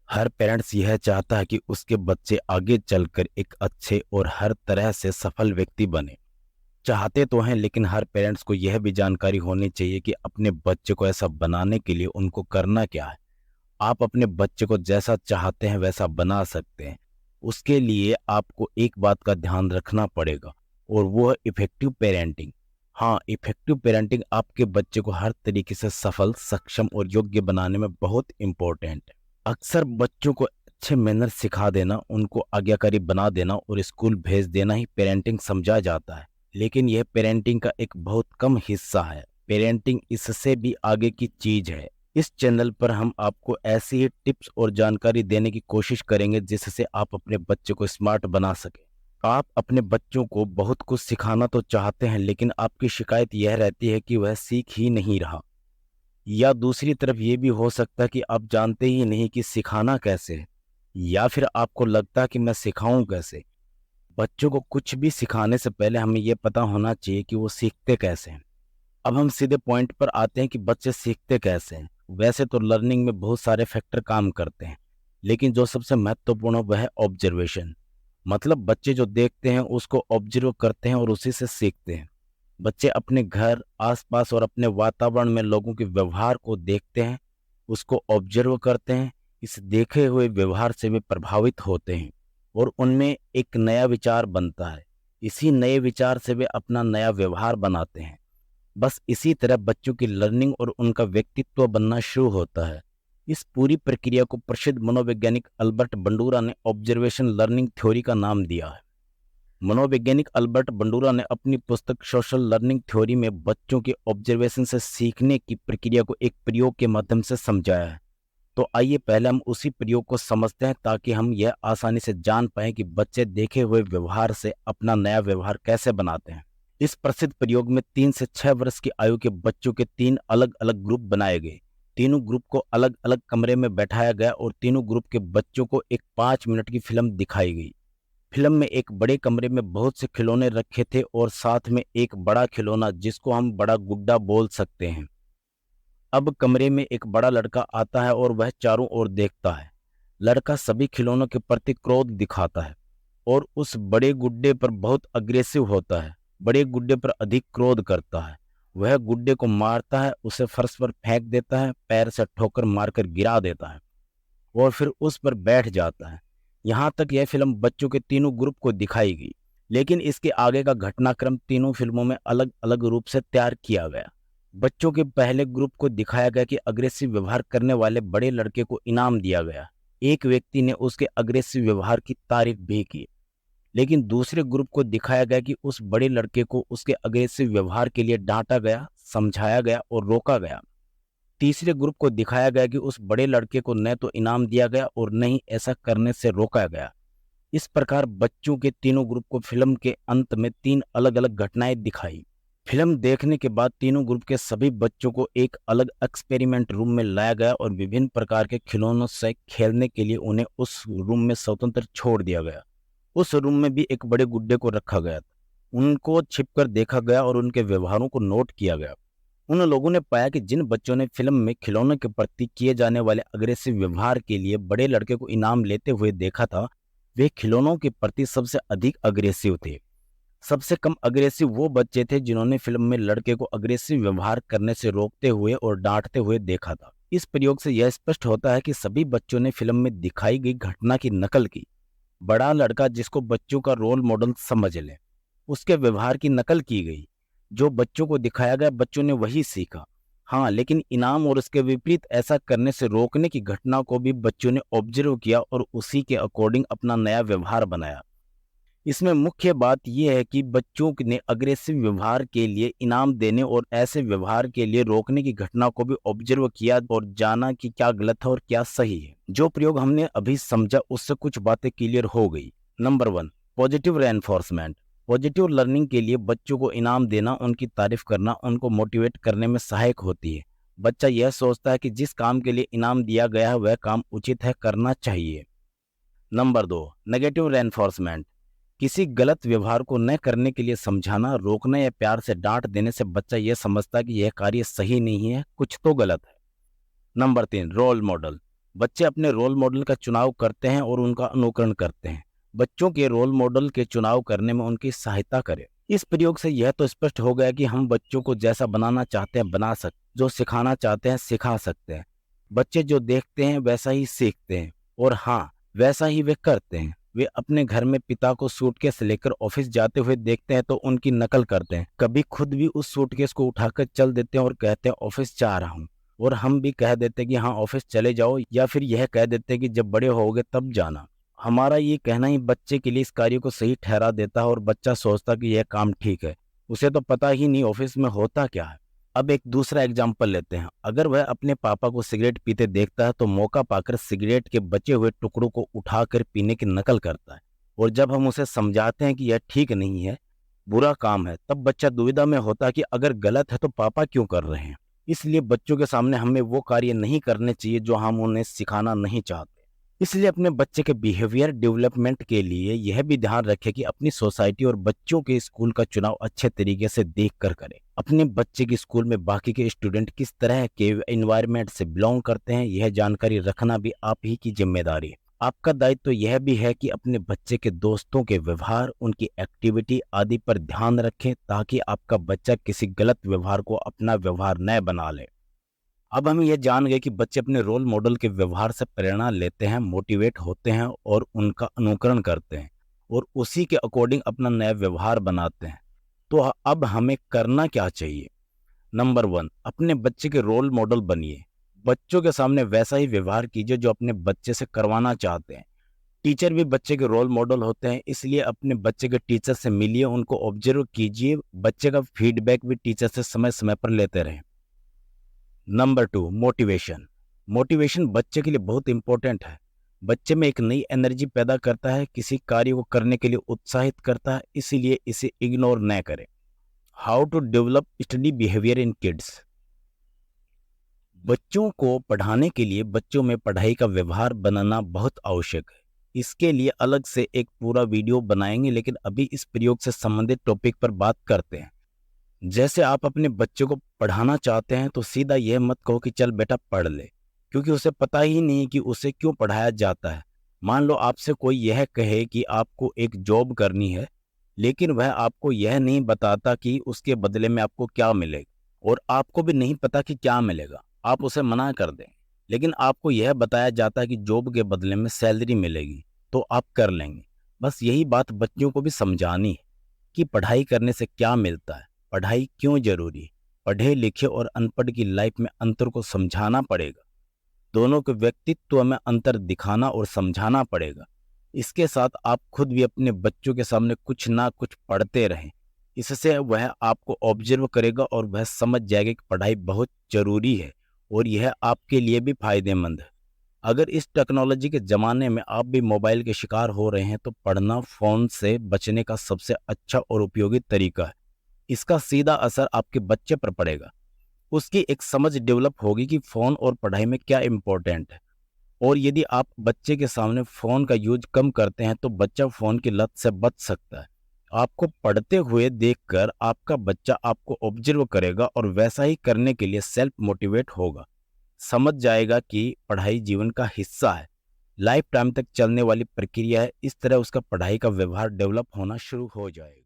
हर parents यह चाहता है कि उसके बच्चे आगे चलकर एक अच्छे और हर तरह से सफल व्यक्ति बने। चाहते तो हैं, लेकिन हर पेरेंट्स को यह भी जानकारी होनी चाहिए कि अपने बच्चे को ऐसा बनाने के लिए उनको करना क्या है। आप अपने बच्चे को जैसा चाहते हैं वैसा बना सकते हैं। उसके लिए आपको एक बात का ध्यान रखना पड़ेगा, और वो है इफेक्टिव पेरेंटिंग। हाँ, इफेक्टिव पेरेंटिंग आपके बच्चे को हर तरीके से सफल, सक्षम और योग्य बनाने में बहुत इंपॉर्टेंट है। अक्सर बच्चों को अच्छे मैनर सिखा देना, उनको आज्ञाकारी बना देना और स्कूल भेज देना ही पेरेंटिंग समझा जाता है। लेकिन यह पेरेंटिंग का एक बहुत कम हिस्सा है। पेरेंटिंग इससे भी आगे की चीज है। इस चैनल पर हम आपको ऐसी ही टिप्स और जानकारी देने की कोशिश करेंगे जिससे आप अपने बच्चे को स्मार्ट बना सकें। आप अपने बच्चों को बहुत कुछ सिखाना तो चाहते हैं, लेकिन आपकी शिकायत यह रहती है कि वह सीख ही नहीं रहा। या दूसरी तरफ ये भी हो सकता है कि आप जानते ही नहीं कि सिखाना कैसे है, या फिर आपको लगता है कि मैं सिखाऊं कैसे। बच्चों को कुछ भी सिखाने से पहले हमें यह पता होना चाहिए कि वो सीखते कैसे हैं। अब हम सीधे पॉइंट पर आते हैं कि बच्चे सीखते कैसे हैं। वैसे तो लर्निंग में बहुत सारे फैक्टर काम करते हैं, लेकिन जो सबसे महत्वपूर्ण है वह है ऑब्जर्वेशन। मतलब बच्चे जो देखते हैं उसको ऑब्जर्व करते हैं और उसी से सीखते हैं। बच्चे अपने घर, आसपास और अपने वातावरण में लोगों के व्यवहार को देखते हैं, उसको ऑब्जर्व करते हैं। इस देखे हुए व्यवहार से वे प्रभावित होते हैं और उनमें एक नया विचार बनता है। इसी नए विचार से वे अपना नया व्यवहार बनाते हैं। बस इसी तरह बच्चों की लर्निंग और उनका व्यक्तित्व बनना शुरू होता है। इस पूरी प्रक्रिया को प्रसिद्ध मनोवैज्ञानिक अल्बर्ट बंडूरा ने ऑब्जर्वेशन लर्निंग थ्योरी का नाम दिया है। मनोवैज्ञानिक अल्बर्ट बंडूरा ने अपनी पुस्तक सोशल लर्निंग थ्योरी में बच्चों के ऑब्जर्वेशन से सीखने की प्रक्रिया को एक प्रयोग के माध्यम से समझाया है। तो आइए पहले हम उसी प्रयोग को समझते हैं, ताकि हम यह आसानी से जान पाएं कि बच्चे देखे हुए व्यवहार से अपना नया व्यवहार कैसे बनाते हैं। इस प्रसिद्ध प्रयोग में 3 से 6 वर्ष की आयु के बच्चों के 3 अलग अलग ग्रुप बनाए गए। तीनों ग्रुप को अलग अलग कमरे में बैठाया गया और तीनों ग्रुप के बच्चों को एक 5 मिनट की फिल्म दिखाई गई। फिल्म में एक बड़े कमरे में बहुत से खिलौने रखे थे और साथ में एक बड़ा खिलौना जिसको हम बड़ा गुड्डा बोल सकते हैं। अब कमरे में एक बड़ा लड़का आता है और वह चारों ओर देखता है। लड़का सभी खिलौनों के प्रति क्रोध दिखाता है और उस बड़े गुड्डे पर बहुत अग्रेसिव होता है। बड़े गुड्डे पर अधिक क्रोध करता है। वह गुड्डे को मारता है, उसे फर्श पर फेंक देता है, पैर से ठोकर मारकर गिरा देता है और फिर उस पर बैठ जाता है। यहाँ तक यह फिल्म बच्चों के तीनों ग्रुप को दिखाई गई, लेकिन इसके आगे का घटनाक्रम तीनों फिल्मों में अलग अलग रूप से तैयार किया गया। बच्चों के पहले ग्रुप को दिखाया गया कि अग्रेसिव व्यवहार करने वाले बड़े लड़के को इनाम दिया गया। एक व्यक्ति ने उसके अग्रेसिव व्यवहार की तारीफ भी की। लेकिन दूसरे ग्रुप को दिखाया गया कि उस बड़े लड़के को उसके अग्रेसिव व्यवहार के लिए डांटा गया, समझाया गया और रोका गया। तीसरे ग्रुप को दिखाया गया कि उस बड़े लड़के को न तो इनाम दिया गया और न ही ऐसा करने से रोका गया। इस प्रकार बच्चों के तीनों ग्रुप को फिल्म के अंत में 3 अलग अलग घटनाएं दिखाई। फिल्म देखने के बाद तीनों ग्रुप के सभी बच्चों को एक अलग एक्सपेरिमेंट रूम में लाया गया और विभिन्न प्रकार के खिलौनों से खेलने के लिए उन्हें उस रूम में स्वतंत्र छोड़ दिया गया। उस रूम में भी एक बड़े गुड्डे को रखा गया था। उनको छिपकर देखा गया और उनके व्यवहारों को नोट किया गया। उन लोगों ने पाया कि जिन बच्चों ने फिल्म में खिलौनों के प्रति किए जाने वाले अग्रेसिव व्यवहार के लिए बड़े लड़के को इनाम लेते हुए देखा था, वे खिलौनों के प्रति सबसे अधिक अग्रेसिव थे। सबसे कम अग्रेसिव वो बच्चे थे जिन्होंने फिल्म में लड़के को अग्रेसिव व्यवहार करने से रोकते हुए और डांटते हुए देखा था। इस प्रयोग से यह स्पष्ट होता है कि सभी बच्चों ने फिल्म में दिखाई गई घटना की नकल की। बड़ा लड़का, जिसको बच्चों का रोल मॉडल समझ लें, उसके व्यवहार की नकल की गई। जो बच्चों को दिखाया गया बच्चों ने वही सीखा। हाँ, लेकिन इनाम और उसके विपरीत ऐसा करने से रोकने की घटना को भी बच्चों ने ऑब्जर्व किया और उसी के अकॉर्डिंग अपना नया व्यवहार बनाया। इसमें मुख्य बात यह है कि बच्चों ने अग्रेसिव व्यवहार के लिए इनाम देने और ऐसे व्यवहार के लिए रोकने की घटना को भी ऑब्जर्व किया और जाना कि क्या गलत है और क्या सही है। जो प्रयोग हमने अभी समझा उससे कुछ बातें क्लियर हो गई। Number 1, positive reinforcement. Positive learning के लिए बच्चों को इनाम देना, उनकी तारीफ करना उनको मोटिवेट करने में सहायक होती है। बच्चा यह सोचता है कि जिस काम के लिए इनाम दिया गया है वह काम उचित है, करना चाहिए। Number 2, negative reinforcement. किसी गलत व्यवहार को न करने के लिए समझाना, रोकना या प्यार से डांट देने से बच्चा यह समझता है कि यह कार्य सही नहीं है, कुछ तो गलत है। Number 3, role model. बच्चे अपने रोल मॉडल का चुनाव करते हैं और उनका अनुकरण करते हैं। बच्चों के रोल मॉडल के चुनाव करने में उनकी सहायता करें। इस प्रयोग से यह तो स्पष्ट हो गया कि हम बच्चों को जैसा बनाना चाहते हैं बना सकते, जो सिखाना चाहते हैं सिखा सकते हैं। बच्चे जो देखते हैं वैसा ही सीखते हैं, और हाँ, वैसा ही वे करते हैं। वे अपने घर में पिता को सूटकेस लेकर ऑफिस जाते हुए देखते हैं तो उनकी नकल करते हैं। कभी खुद भी उस सूटकेस को उठाकर चल देते हैं और कहते हैं ऑफिस जा रहा हूँ। और हम भी कह देते हैं कि हाँ ऑफिस चले जाओ, या फिर यह कह देते हैं कि जब बड़े होगे तब जाना। हमारा ये कहना ही बच्चे के लिए इस कार्य को सही ठहरा देता है और बच्चा सोचता कि यह काम ठीक है। उसे तो पता ही नहीं ऑफिस में होता क्या है। अब एक दूसरा एग्जाम्पल लेते हैं। अगर वह अपने पापा को सिगरेट पीते देखता है तो मौका पाकर सिगरेट के बचे हुए टुकड़ों को उठाकर पीने की नकल करता है। और जब हम उसे समझाते हैं कि यह ठीक नहीं है, बुरा काम है, तब बच्चा दुविधा में होता है कि अगर गलत है तो पापा क्यों कर रहे हैं। इसलिए बच्चों के सामने हमें वो कार्य नहीं करने चाहिए जो हम उन्हें सिखाना नहीं चाहते। इसलिए अपने बच्चे के बिहेवियर डेवलपमेंट के लिए यह भी ध्यान रखें कि अपनी सोसाइटी और बच्चों के स्कूल का चुनाव अच्छे तरीके से देख कर करें। अपने बच्चे के स्कूल में बाकी के स्टूडेंट किस तरह के एनवायरनमेंट से बिलोंग करते हैं, यह जानकारी रखना भी आप ही की जिम्मेदारी है। आपका दायित्व तो यह भी है कि अपने बच्चे के दोस्तों के व्यवहार, उनकी एक्टिविटी आदि पर ध्यान रखें ताकि आपका बच्चा किसी गलत व्यवहार को अपना व्यवहार न बना ले। अब हम ये जान गए कि बच्चे अपने रोल मॉडल के व्यवहार से प्रेरणा लेते हैं, मोटिवेट होते हैं और उनका अनुकरण करते हैं और उसी के अकॉर्डिंग अपना नया व्यवहार बनाते हैं। तो अब हमें करना क्या चाहिए? नंबर 1, अपने बच्चे के रोल मॉडल बनिए। बच्चों के सामने वैसा ही व्यवहार कीजिए जो अपने बच्चे से करवाना चाहते हैं। टीचर भी बच्चे के रोल मॉडल होते हैं, इसलिए अपने बच्चे के टीचर से मिलिए, उनको ऑब्जर्व कीजिए। बच्चे का फीडबैक भी टीचर से समय समय पर लेते रहें। Number 2, motivation. मोटिवेशन बच्चे के लिए बहुत इंपॉर्टेंट है। बच्चे में एक नई एनर्जी पैदा करता है, किसी कार्य को करने के लिए उत्साहित करता है, इसीलिए इसे इग्नोर न करें। How to develop study behaviour in kids. बच्चों को पढ़ाने के लिए बच्चों में पढ़ाई का व्यवहार बनाना बहुत आवश्यक है। इसके लिए अलग से एक पूरा वीडियो बनाएंगे, लेकिन अभी इस प्रयोग से संबंधित टॉपिक पर बात करते हैं। जैसे आप अपने बच्चे को पढ़ाना चाहते हैं तो सीधा यह मत कहो कि चल बेटा पढ़ ले, क्योंकि उसे पता ही नहीं कि उसे क्यों पढ़ाया जाता है। मान लो आपसे कोई यह कहे कि आपको एक जॉब करनी है, लेकिन वह आपको यह नहीं बताता कि उसके बदले में आपको क्या मिलेगा, और आपको भी नहीं पता कि क्या मिलेगा। आप उसे मना कर दें, लेकिन आपको यह बताया जाता है कि जॉब के बदले में सैलरी मिलेगी, तो आप कर लेंगे। बस यही बात बच्चों को भी समझानी है कि पढ़ाई करने से क्या मिलता है, पढ़ाई क्यों जरूरी है। पढ़े लिखे और अनपढ़ की लाइफ में अंतर को समझाना पड़ेगा। दोनों के व्यक्तित्व में अंतर दिखाना और समझाना पड़ेगा। इसके साथ आप खुद भी अपने बच्चों के सामने कुछ ना कुछ पढ़ते रहें। इससे वह आपको ऑब्जर्व करेगा और वह समझ जाएगा कि पढ़ाई बहुत जरूरी है और यह आपके लिए भी फायदेमंद है। अगर इस टेक्नोलॉजी के ज़माने में आप भी मोबाइल के शिकार हो रहे हैं तो पढ़ना फ़ोन से बचने का सबसे अच्छा और उपयोगी तरीका है। इसका सीधा असर आपके बच्चे पर पड़ेगा। उसकी एक समझ डेवलप होगी कि फ़ोन और पढ़ाई में क्या इम्पोर्टेंट है। और यदि आप बच्चे के सामने फ़ोन का यूज कम करते हैं तो बच्चा फ़ोन की लत से बच सकता है। आपको पढ़ते हुए देखकर आपका बच्चा आपको ऑब्जर्व करेगा और वैसा ही करने के लिए सेल्फ मोटिवेट होगा। समझ जाएगा कि पढ़ाई जीवन का हिस्सा है, लाइफ टाइम तक चलने वाली प्रक्रिया है। इस तरह उसका पढ़ाई का व्यवहार डेवलप होना शुरू हो जाएगा।